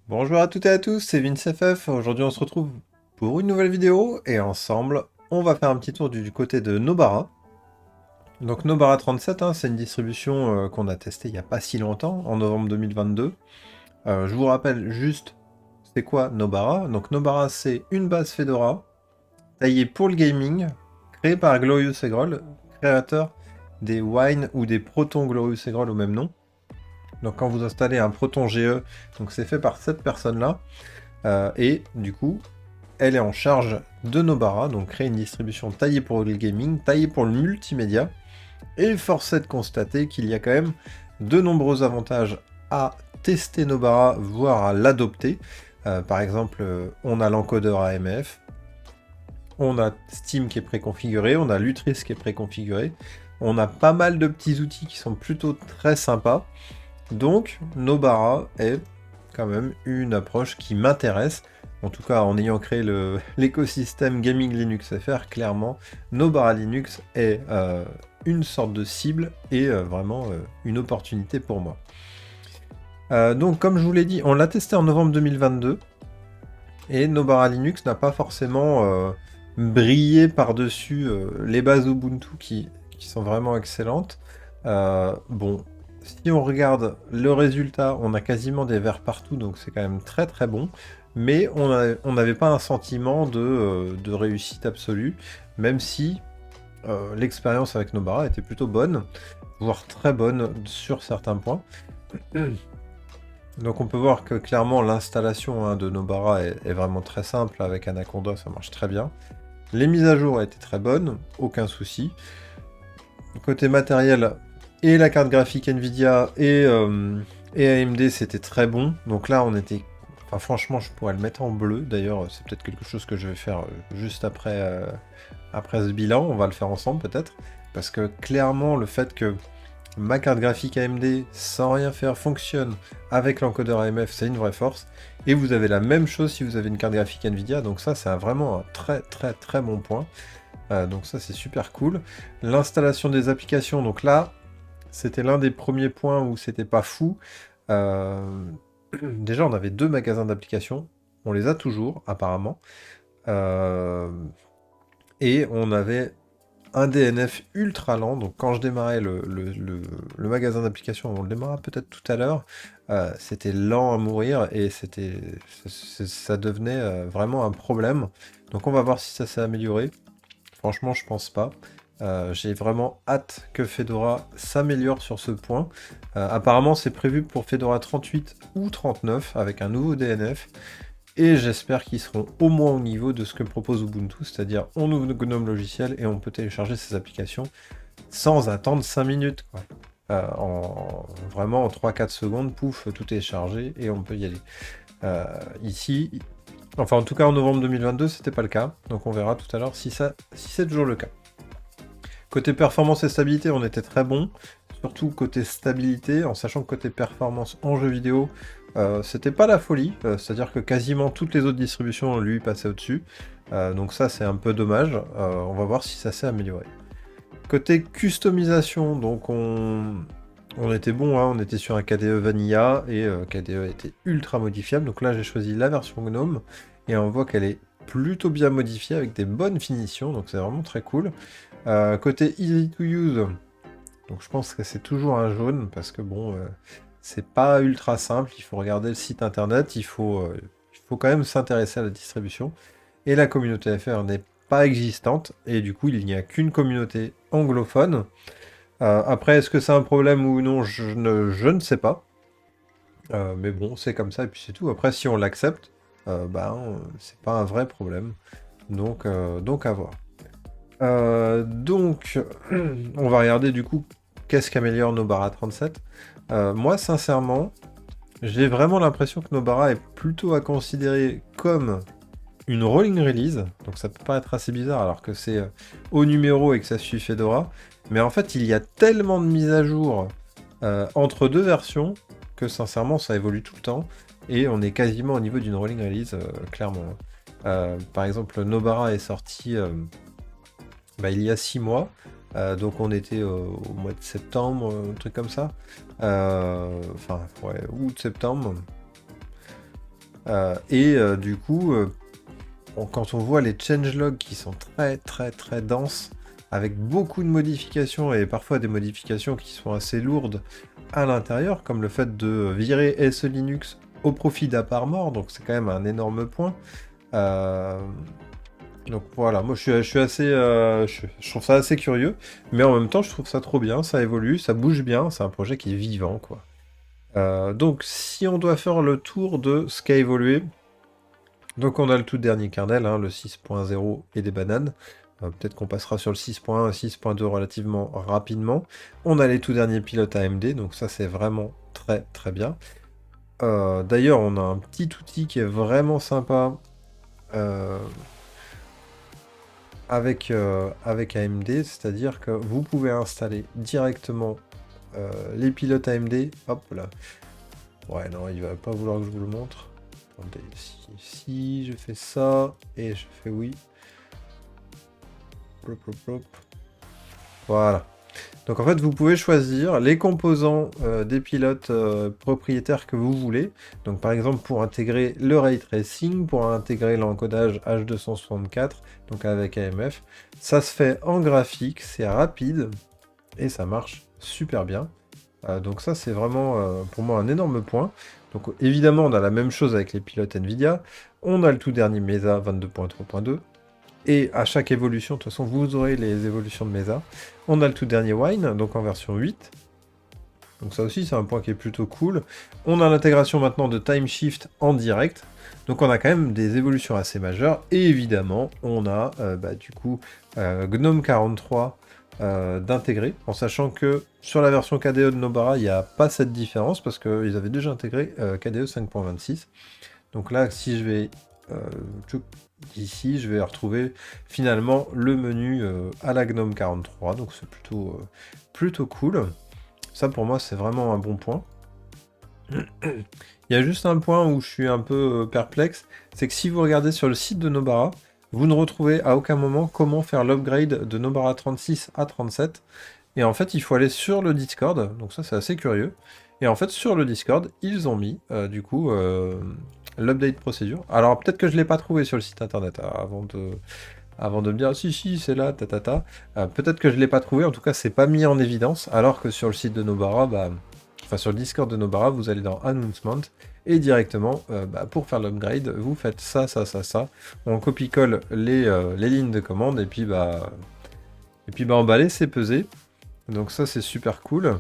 Bonjour à toutes et à tous, c'est VinceFF. Aujourd'hui, on se retrouve pour une nouvelle vidéo et ensemble, on va faire un petit tour du côté de Nobara. Donc Nobara 37, hein, c'est une distribution qu'on a testée il n'y a pas si longtemps, en novembre 2022. Je vous rappelle juste, c'est quoi Nobara? Donc Nobara, c'est une base Fedora taillée pour le gaming, créée par Glorious Egrol, créateur des Wine ou des Proton Glorious Egrol au même nom. Donc quand vous installez un Proton GE, donc c'est fait par cette personne-là. Et du coup, elle est en charge de Nobara, donc créer une distribution taillée pour le gaming, taillée pour le multimédia. Et force est de constater qu'il y a quand même de nombreux avantages à tester Nobara, voire à l'adopter. Par exemple, on a l'encodeur AMF, on a Steam qui est préconfiguré, on a Lutris qui est préconfiguré, on a pas mal de petits outils qui sont plutôt très sympas. Donc, Nobara est quand même une approche qui m'intéresse. En tout cas, en ayant créé l'écosystème Gaming Linux FR, clairement, Nobara Linux est une sorte de cible et vraiment une opportunité pour moi. Donc, comme je vous l'ai dit, on l'a testé en novembre 2022 et Nobara Linux n'a pas forcément brillé par-dessus les bases Ubuntu qui sont vraiment excellentes. Bon, si on regarde le résultat, on a quasiment des verts partout, donc c'est quand même très très bon. Mais on n'avait pas un sentiment de réussite absolue, même si l'expérience avec Nobara était plutôt bonne, voire très bonne sur certains points. Donc on peut voir que clairement l'installation de Nobara est vraiment très simple, avec Anaconda ça marche très bien. Les mises à jour étaient très bonnes, aucun souci. Côté matériel, et la carte graphique Nvidia et AMD c'était très bon. Donc là on était... Enfin franchement je pourrais le mettre en bleu. D'ailleurs c'est peut-être quelque chose que je vais faire juste après ce bilan. On va le faire ensemble peut-être. Parce que clairement le fait que ma carte graphique AMD sans rien faire fonctionne avec l'encodeur AMF c'est une vraie force. Et vous avez la même chose si vous avez une carte graphique Nvidia. Donc ça c'est vraiment un très très très bon point. Donc ça c'est super cool. L'installation des applications, donc là, c'était l'un des premiers points où c'était pas fou. Euh, Déjà, on avait deux magasins d'applications. On les a toujours, apparemment. Euh, Et on avait un DNF ultra lent. Donc quand je démarrais le magasin d'applications, on le démarra peut-être tout à l'heure, c'était lent à mourir et ça devenait vraiment un problème. Donc on va voir si ça s'est amélioré. Franchement, je pense pas. J'ai vraiment hâte que Fedora s'améliore sur ce point. Apparemment, c'est prévu pour Fedora 38 ou 39 avec un nouveau DNF. Et j'espère qu'ils seront au moins au niveau de ce que propose Ubuntu, c'est-à-dire on ouvre le GNOME logiciel et on peut télécharger ses applications sans attendre 5 minutes, quoi. Vraiment en 3-4 secondes, pouf, tout est chargé et on peut y aller. Ici, enfin en tout cas en novembre 2022, c'était pas le cas, donc on verra tout à l'heure si c'est toujours le cas. Côté performance et stabilité, on était très bon, surtout côté stabilité, en sachant que côté performance en jeu vidéo, c'était pas la folie, c'est-à-dire que quasiment toutes les autres distributions lui passaient au-dessus, donc ça c'est un peu dommage, on va voir si ça s'est amélioré. Côté customisation, donc on était bon, hein, on était sur un KDE Vanilla et KDE était ultra modifiable, donc là j'ai choisi la version GNOME et on voit qu'elle est plutôt bien modifiée avec des bonnes finitions, donc c'est vraiment très cool. Côté easy to use, donc je pense que c'est toujours un jaune parce que bon, c'est pas ultra simple, il faut regarder le site internet, il faut quand même s'intéresser à la distribution. Et la communauté FR n'est pas existante, et du coup il n'y a qu'une communauté anglophone. Après, est-ce que c'est un problème ou non, je ne sais pas. Mais bon, c'est comme ça, et puis c'est tout. Après, si on l'accepte, c'est pas un vrai problème. Donc à voir. Donc, on va regarder du coup qu'est-ce qu'améliore Nobara 37. Moi, sincèrement, j'ai vraiment l'impression que Nobara est plutôt à considérer comme une rolling release. Donc ça peut paraître assez bizarre alors que c'est au numéro et que ça suit Fedora. Mais en fait, il y a tellement de mises à jour entre deux versions que sincèrement, ça évolue tout le temps. Et on est quasiment au niveau d'une rolling release, clairement. Par exemple, Nobara est sorti il y a 6 mois. Donc on était au mois de septembre, un truc comme ça. Enfin, ouais, août-septembre. Du coup, quand on voit les changelogs qui sont très très très denses, avec beaucoup de modifications et parfois des modifications qui sont assez lourdes à l'intérieur, comme le fait de virer SE Linux au profit d'AppArmor, donc c'est quand même un énorme point. Donc voilà, moi je suis assez, je trouve ça assez curieux, mais en même temps je trouve ça trop bien, ça évolue, ça bouge bien, c'est un projet qui est vivant quoi. Donc si on doit faire le tour de ce qui a évolué, donc on a le tout dernier kernel, hein, le 6.0 et des bananes. Peut-être qu'on passera sur le 6.1 et 6.2 relativement rapidement. On a les tout derniers pilotes AMD, donc ça c'est vraiment très très bien. D'ailleurs on a un petit outil qui est vraiment sympa avec AMD, c'est-à-dire que vous pouvez installer directement les pilotes AMD. Hop là. Ouais non, il va pas vouloir que je vous le montre. Attendez, si je fais ça et je fais oui. Plop, plop, plop. Voilà. Donc en fait, vous pouvez choisir les composants des pilotes propriétaires que vous voulez. Donc par exemple, pour intégrer le ray tracing, pour intégrer l'encodage H264, donc avec AMF, ça se fait en graphique, c'est rapide et ça marche super bien. Donc ça, c'est vraiment pour moi un énorme point. Donc évidemment, on a la même chose avec les pilotes NVIDIA. On a le tout dernier Mesa 22.3.2. Et à chaque évolution, de toute façon, vous aurez les évolutions de Mesa. On a le tout dernier Wine, donc en version 8. Donc ça aussi, c'est un point qui est plutôt cool. On a l'intégration maintenant de Timeshift en direct. Donc on a quand même des évolutions assez majeures. Et évidemment, on a du coup GNOME 43 d'intégrer, en sachant que sur la version KDE de Nobara, il n'y a pas cette différence, parce qu'ils avaient déjà intégré KDE 5.26. Donc là, si je vais ici, je vais retrouver finalement le menu à la GNOME 43, donc c'est plutôt cool. Ça pour moi c'est vraiment un bon point. Il y a juste un point où je suis un peu perplexe, c'est que si vous regardez sur le site de Nobara, vous ne retrouvez à aucun moment comment faire l'upgrade de Nobara 36 à 37. Et en fait, il faut aller sur le Discord, donc ça c'est assez curieux. Et en fait, sur le Discord, ils ont mis du coup l'update procédure. Alors peut-être que je ne l'ai pas trouvé sur le site internet avant de me dire si c'est là, tatata. Peut-être que je ne l'ai pas trouvé, en tout cas c'est pas mis en évidence, alors que sur le site de Nobara, enfin sur le Discord de Nobara, vous allez dans Announcement, et directement, pour faire l'upgrade, vous faites ça. On copie-colle les lignes de commande, et puis emballer, c'est pesé. Donc ça c'est super cool.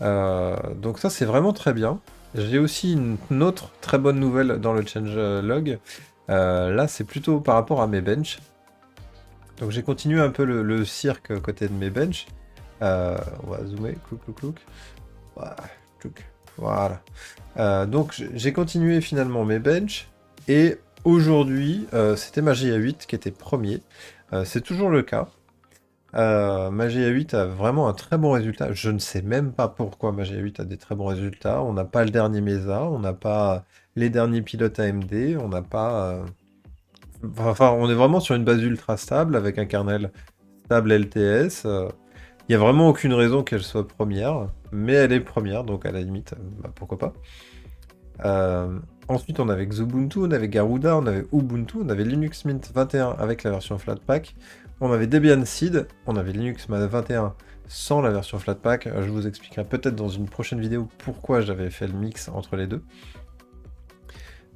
Donc ça c'est vraiment très bien. J'ai aussi une autre très bonne nouvelle dans le changelog. Là c'est plutôt par rapport à mes benches. Donc j'ai continué un peu le cirque côté de mes benches. On va zoomer, clouc. Voilà. Donc j'ai continué finalement mes benches. Et aujourd'hui, c'était ma GA8 qui était premier. C'est toujours le cas. Ma GA8 a vraiment un très bon résultat. Je ne sais même pas pourquoi ma GA8 a des très bons résultats. On n'a pas le dernier Mesa, on n'a pas les derniers pilotes AMD, on n'a pas... Enfin, on est vraiment sur une base ultra stable avec un kernel stable LTS. Il n'y a vraiment aucune raison qu'elle soit première, mais elle est première, donc à la limite, pourquoi pas. Ensuite, on avait Xubuntu, on avait Garuda, on avait Ubuntu, on avait Linux Mint 21 avec la version Flatpak, on avait Debian Seed, on avait Linux Mint 21 sans la version Flatpak. Je vous expliquerai peut-être dans une prochaine vidéo pourquoi j'avais fait le mix entre les deux.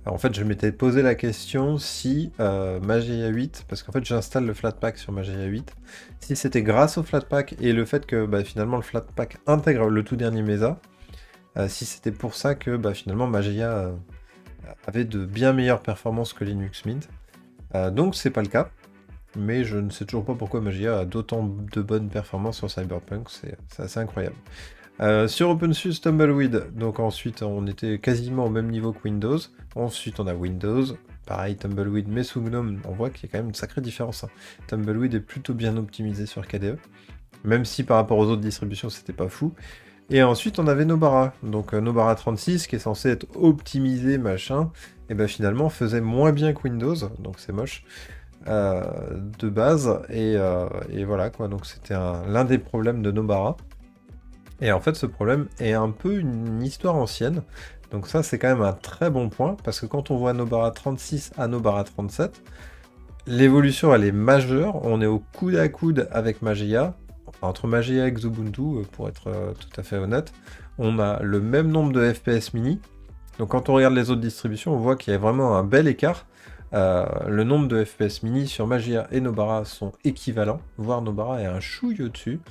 Alors, en fait, je m'étais posé la question si ma GA8, parce qu'en fait j'installe le Flatpak sur ma GA8, si c'était grâce au Flatpak et le fait que finalement le Flatpak intègre le tout dernier Mesa, si c'était pour ça que finalement ma GA avait de bien meilleures performances que Linux Mint. Donc c'est pas le cas, mais je ne sais toujours pas pourquoi ma GA a d'autant de bonnes performances sur Cyberpunk, c'est assez incroyable. Sur OpenSUSE Tumbleweed, donc ensuite on était quasiment au même niveau que Windows. Ensuite on a Windows, pareil Tumbleweed mais sous GNOME, on voit qu'il y a quand même une sacrée différence. Hein. Tumbleweed est plutôt bien optimisé sur KDE, même si par rapport aux autres distributions c'était pas fou. Et ensuite on avait Nobara, donc Nobara 36 qui est censé être optimisé machin, et finalement faisait moins bien que Windows, donc c'est moche. De base, et voilà quoi, donc c'était l'un des problèmes de Nobara. Et en fait, ce problème est un peu une histoire ancienne, Donc ça, c'est quand même un très bon point, parce que quand on voit Nobara 36 à Nobara 37, l'évolution, elle est majeure. On est au coude à coude avec Magia. Enfin, entre Magia et Xubuntu, pour être tout à fait honnête. On a le même nombre de FPS mini. Donc quand on regarde les autres distributions, on voit qu'il y a vraiment un bel écart. Le nombre de FPS mini sur Magia et Nobara sont équivalents, voire Nobara est un chouille au-dessus.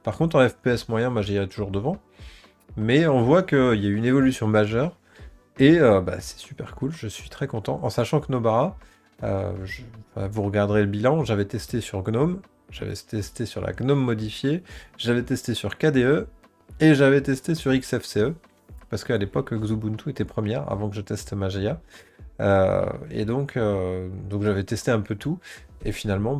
Par contre, en FPS moyen, Magia est toujours devant. Mais on voit qu'il y a une évolution majeure. Et c'est super cool, je suis très content. En sachant que Nobara, vous regarderez le bilan, j'avais testé sur Gnome, j'avais testé sur la Gnome modifiée, j'avais testé sur KDE, et j'avais testé sur XFCE. Parce qu'à l'époque, Xubuntu était première, avant que je teste Magia. Et donc j'avais testé un peu tout. Et finalement,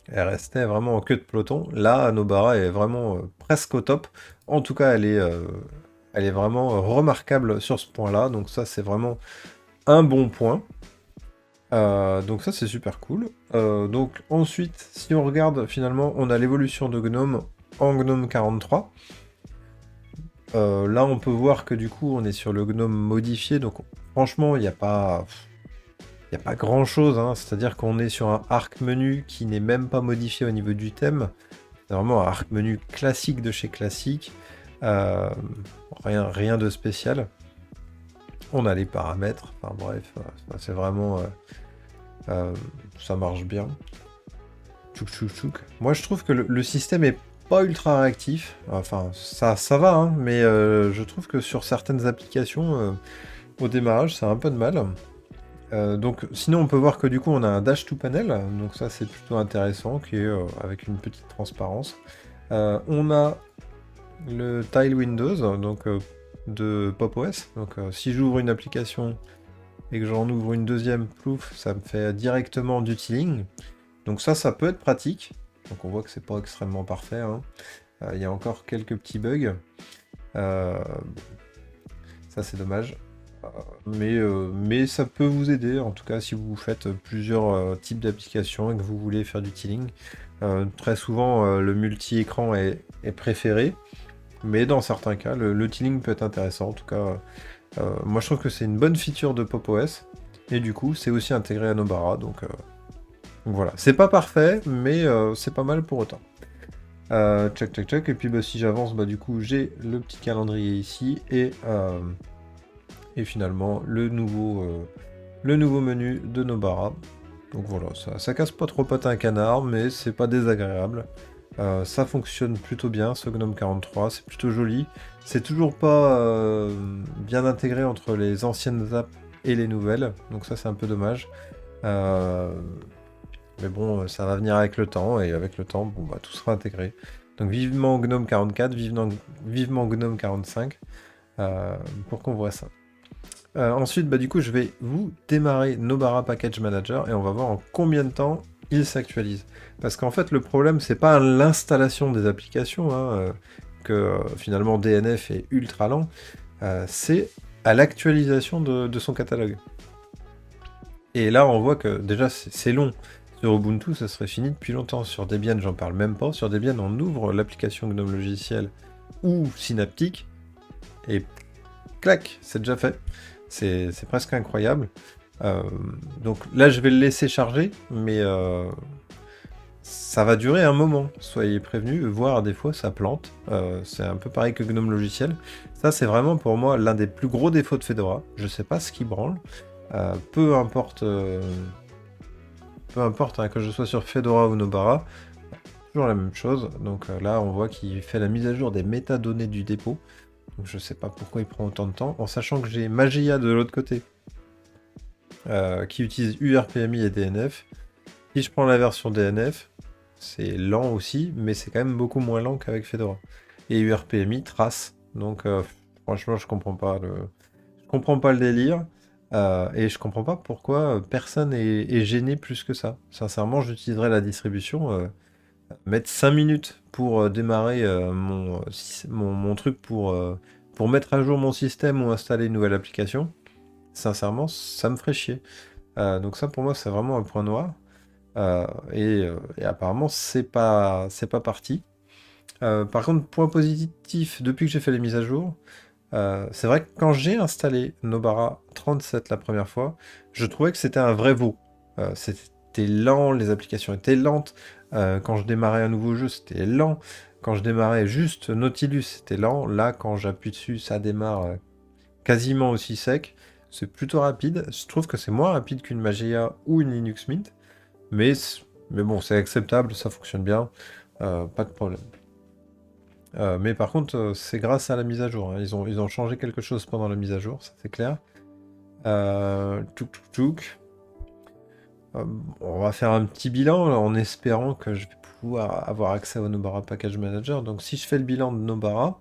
elle restait vraiment en queue de peloton. Là, Nobara est vraiment presque au top. En tout cas, elle est vraiment remarquable sur ce point-là. Donc ça, c'est vraiment un bon point. Donc ça, c'est super cool. Donc ensuite, si on regarde, finalement, on a l'évolution de Gnome en Gnome 43. Là, on peut voir que du coup, on est sur le Gnome modifié. Donc franchement, il n'y a pas grand-chose, hein. C'est-à-dire qu'on est sur un arc menu qui n'est même pas modifié au niveau du thème. C'est vraiment un arc menu classique de chez classique. Rien de spécial. On a les paramètres. Enfin bref, c'est vraiment... ça marche bien. Tchouk tchouk tchouk. Moi, je trouve que le système est pas ultra réactif. Enfin, ça va, hein, mais je trouve que sur certaines applications, au démarrage, ça a un peu de mal. Donc sinon on peut voir que du coup on a un dash to panel, donc ça c'est plutôt intéressant, qui est avec une petite transparence. On a le tile Windows, donc de PopOS. Donc si j'ouvre une application et que j'en ouvre une deuxième, plouf, ça me fait directement du tiling. Donc ça peut être pratique. Donc on voit que c'est pas extrêmement parfait, hein. Il y a encore quelques petits bugs. Ça c'est dommage. Mais ça peut vous aider, en tout cas si vous faites plusieurs types d'applications et que vous voulez faire du tiling. Très souvent, le multi-écran est préféré, mais dans certains cas, le tiling peut être intéressant. En tout cas, moi je trouve que c'est une bonne feature de PopOS, et du coup, c'est aussi intégré à Nobara, donc voilà. C'est pas parfait, mais c'est pas mal pour autant. Check, check, check, et puis si j'avance, du coup, j'ai le petit calendrier ici, et finalement le nouveau menu de Nobara. Donc voilà, ça casse pas trop patin à canard, mais c'est pas désagréable. Ça fonctionne plutôt bien, ce Gnome 43, c'est plutôt joli. C'est toujours pas bien intégré entre les anciennes apps et les nouvelles, donc ça c'est un peu dommage. Mais bon, ça va venir avec le temps, et avec le temps, tout sera intégré. Donc vivement Gnome 44, vivement Gnome 45, pour qu'on voit ça. Ensuite, du coup, je vais vous démarrer Nobara Package Manager et on va voir en combien de temps il s'actualise. Parce qu'en fait, le problème, c'est pas à l'installation des applications, hein, que finalement DNF est ultra lent, c'est à l'actualisation de son catalogue. Et là, on voit que déjà, c'est long. Sur Ubuntu, ça serait fini depuis longtemps. Sur Debian, j'en parle même pas. Sur Debian, on ouvre l'application GNOME Logiciel ou Synaptic et clac, c'est déjà fait. C'est presque incroyable. Donc là, je vais le laisser charger, mais ça va durer un moment. Soyez prévenus, voire des fois ça plante. C'est un peu pareil que GNOME Logiciel. Ça, c'est vraiment pour moi l'un des plus gros défauts de Fedora. Je sais pas ce qui branle. Peu importe, hein, que je sois sur Fedora ou Nobara, toujours la même chose. Donc là, on voit qu'il fait la mise à jour des métadonnées du dépôt. Donc je sais pas pourquoi il prend autant de temps, en sachant que j'ai Magia de l'autre côté, qui utilise URPMI et DNF. Si je prends la version DNF, c'est lent aussi, mais c'est quand même beaucoup moins lent qu'avec Fedora. Et URPMI trace, donc franchement je comprends pas le délire, et je comprends pas pourquoi personne est gêné plus que ça. Sincèrement, j'utiliserais la distribution, mettre 5 minutes pour démarrer mon truc pour mettre à jour mon système ou installer une nouvelle application. Sincèrement, ça me ferait chier. Donc ça, pour moi, c'est vraiment un point noir. Et apparemment, c'est pas parti. Par contre, point positif, depuis que j'ai fait les mises à jour, C'est vrai que quand j'ai installé Nobara 37 la première fois, je trouvais que c'était un vrai veau. C'était lent, les applications étaient lentes. Quand je démarrais un nouveau jeu, c'était lent. Quand je démarrais juste Nautilus, c'était lent. Là, quand j'appuie dessus, ça démarre quasiment aussi sec. C'est plutôt rapide. Je trouve que c'est moins rapide qu'une Mageia ou une Linux Mint. Mais bon, c'est acceptable, ça fonctionne bien. Pas de problème. Mais par contre, c'est grâce à la mise à jour, hein. Ils ont changé quelque chose pendant la mise à jour, ça c'est clair. Touk touk touk. On va faire un petit bilan là, en espérant que je vais pouvoir avoir accès au Nobara Package Manager. Donc si je fais le bilan de Nobara,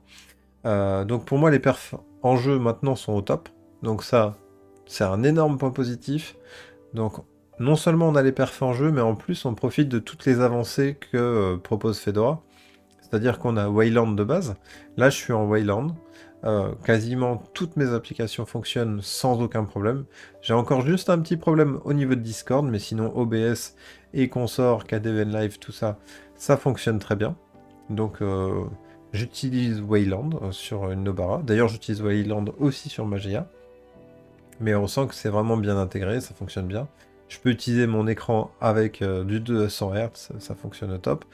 donc pour moi les perfs en jeu maintenant sont au top. Donc ça, c'est un énorme point positif. Donc non seulement on a les perfs en jeu, mais en plus on profite de toutes les avancées que propose Fedora. C'est-à-dire qu'on a Wayland de base. Là, je suis en Wayland. Quasiment toutes mes applications fonctionnent sans aucun problème. J'ai encore juste un petit problème au niveau de Discord, mais sinon OBS et consorts, KDVN Live, tout ça, ça fonctionne très bien. Donc j'utilise Wayland sur une Nobara. D'ailleurs, j'utilise Wayland aussi sur Mageia. Mais on sent que c'est vraiment bien intégré, ça fonctionne bien. Je peux utiliser mon écran avec du 200 Hz, ça fonctionne au top.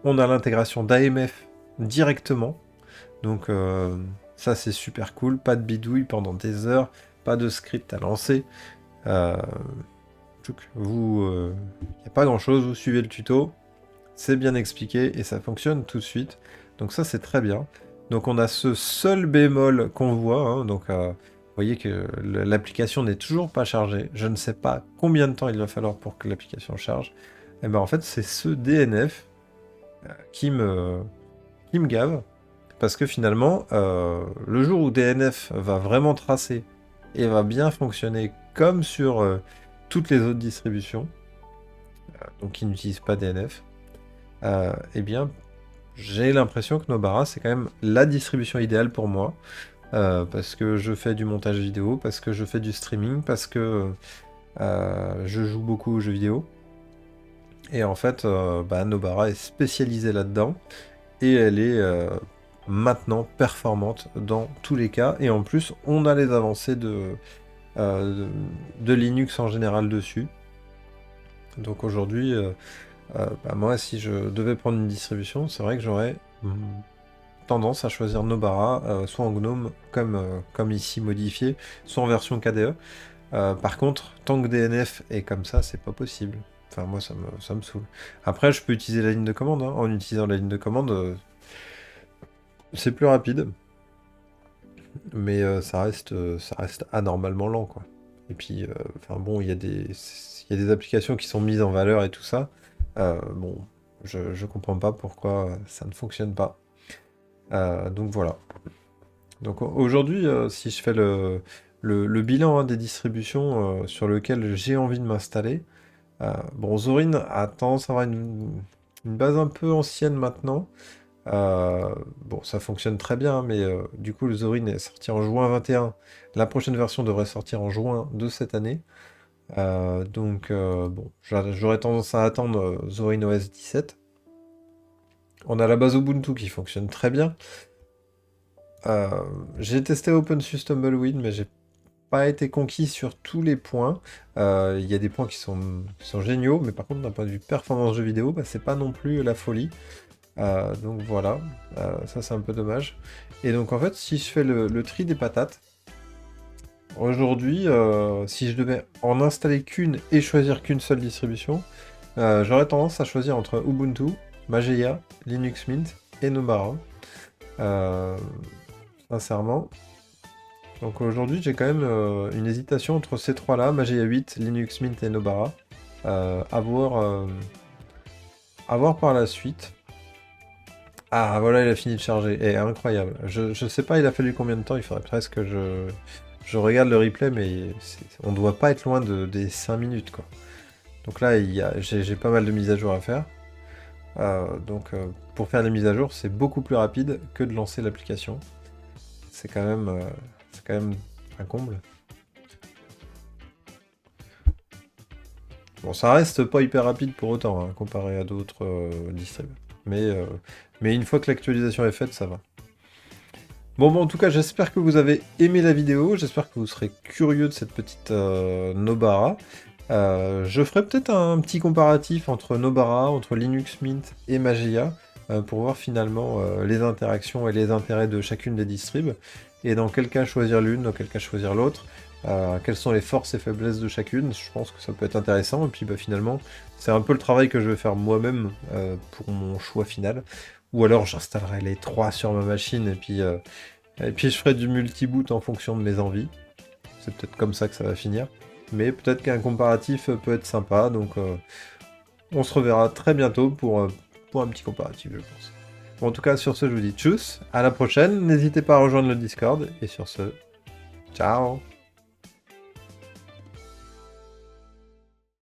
On a l'intégration d'AMF directement, donc ça c'est super cool. Pas de bidouille pendant des heures, pas de script à lancer. Vous, il n'y a pas grand chose, vous suivez le tuto, c'est bien expliqué et ça fonctionne tout de suite. Donc ça c'est très bien. Donc on a ce seul bémol qu'on voit, hein, donc vous voyez que l'application n'est toujours pas chargée. Je ne sais pas combien de temps il va falloir pour que l'application charge. Et ben en fait, c'est ce DNF qui me gave. Parce que finalement, le jour où DNF va vraiment tracer et va bien fonctionner comme sur toutes les autres distributions, donc qui n'utilisent pas DNF, eh bien, j'ai l'impression que Nobara, c'est quand même la distribution idéale pour moi. Parce que je fais du montage vidéo, parce que je fais du streaming, parce que je joue beaucoup aux jeux vidéo. Et en fait, Nobara est spécialisée là-dedans, et elle est maintenant performante dans tous les cas. Et en plus, on a les avancées euh, de Linux en général dessus. Donc aujourd'hui, moi, si je devais prendre une distribution, c'est vrai que j'aurais tendance à choisir Nobara, soit en GNOME, comme ici modifié, soit en version KDE. Par contre, tant que DNF est comme ça, c'est pas possible. Enfin, moi, ça me saoule. Après, je peux utiliser la ligne de commande, hein. En utilisant la ligne de commande, c'est plus rapide, mais ça reste anormalement lent, quoi. Et puis, enfin bon, il y a des applications qui sont mises en valeur et tout ça. Bon, je comprends pas pourquoi ça ne fonctionne pas. Donc voilà. Donc aujourd'hui, si je fais le bilan, hein, des distributions sur lesquelles j'ai envie de m'installer, bon, Zorin a tendance à avoir une base un peu ancienne maintenant. Bon, ça fonctionne très bien, mais du coup, le Zorin est sorti en juin 21. La prochaine version devrait sortir en juin de cette année. Donc, bon, j'aurais tendance à attendre Zorin OS 17. On a la base Ubuntu qui fonctionne très bien. J'ai testé OpenSUSE Tumbleweed, mais j'ai pas été conquis sur tous les points. Il y a des points qui sont géniaux, mais par contre, d'un point de vue performance jeu vidéo, c'est pas non plus la folie. Donc voilà, ça c'est un peu dommage. Et donc en fait, si je fais le tri des patates, aujourd'hui, si je devais en installer qu'une et choisir qu'une seule distribution, j'aurais tendance à choisir entre Ubuntu, Mageia, Linux Mint et Nobara. Sincèrement. Donc aujourd'hui, j'ai quand même une hésitation entre ces trois-là, Mageia 8, Linux Mint et Nobara. À voir par la suite. Ah voilà, il a fini de charger. Eh, incroyable. Je sais pas, il a fallu combien de temps, il faudrait presque que je regarde le replay, mais on doit pas être loin des 5 minutes, quoi. Donc là, j'ai pas mal de mises à jour à faire. Donc pour faire les mises à jour, c'est beaucoup plus rapide que de lancer l'application. C'est quand même un comble. Bon, ça reste pas hyper rapide pour autant, hein, comparé à d'autres distribs. Mais une fois que l'actualisation est faite, ça va. Bon, en tout cas, j'espère que vous avez aimé la vidéo, j'espère que vous serez curieux de cette petite Nobara. Je ferai peut-être un petit comparatif entre Nobara, entre Linux Mint et Mageia, pour voir finalement les interactions et les intérêts de chacune des distribs, et dans quel cas choisir l'une, dans quel cas choisir l'autre, quelles sont les forces et faiblesses de chacune. Je pense que ça peut être intéressant, et puis finalement, c'est un peu le travail que je vais faire moi-même pour mon choix final. Ou alors j'installerai les trois sur ma machine, et puis je ferai du multi-boot en fonction de mes envies. C'est peut-être comme ça que ça va finir. Mais peut-être qu'un comparatif peut être sympa, donc on se reverra très bientôt pour un petit comparatif, je pense. Bon, en tout cas, sur ce, je vous dis tchuss, à la prochaine, n'hésitez pas à rejoindre le Discord, et sur ce, ciao!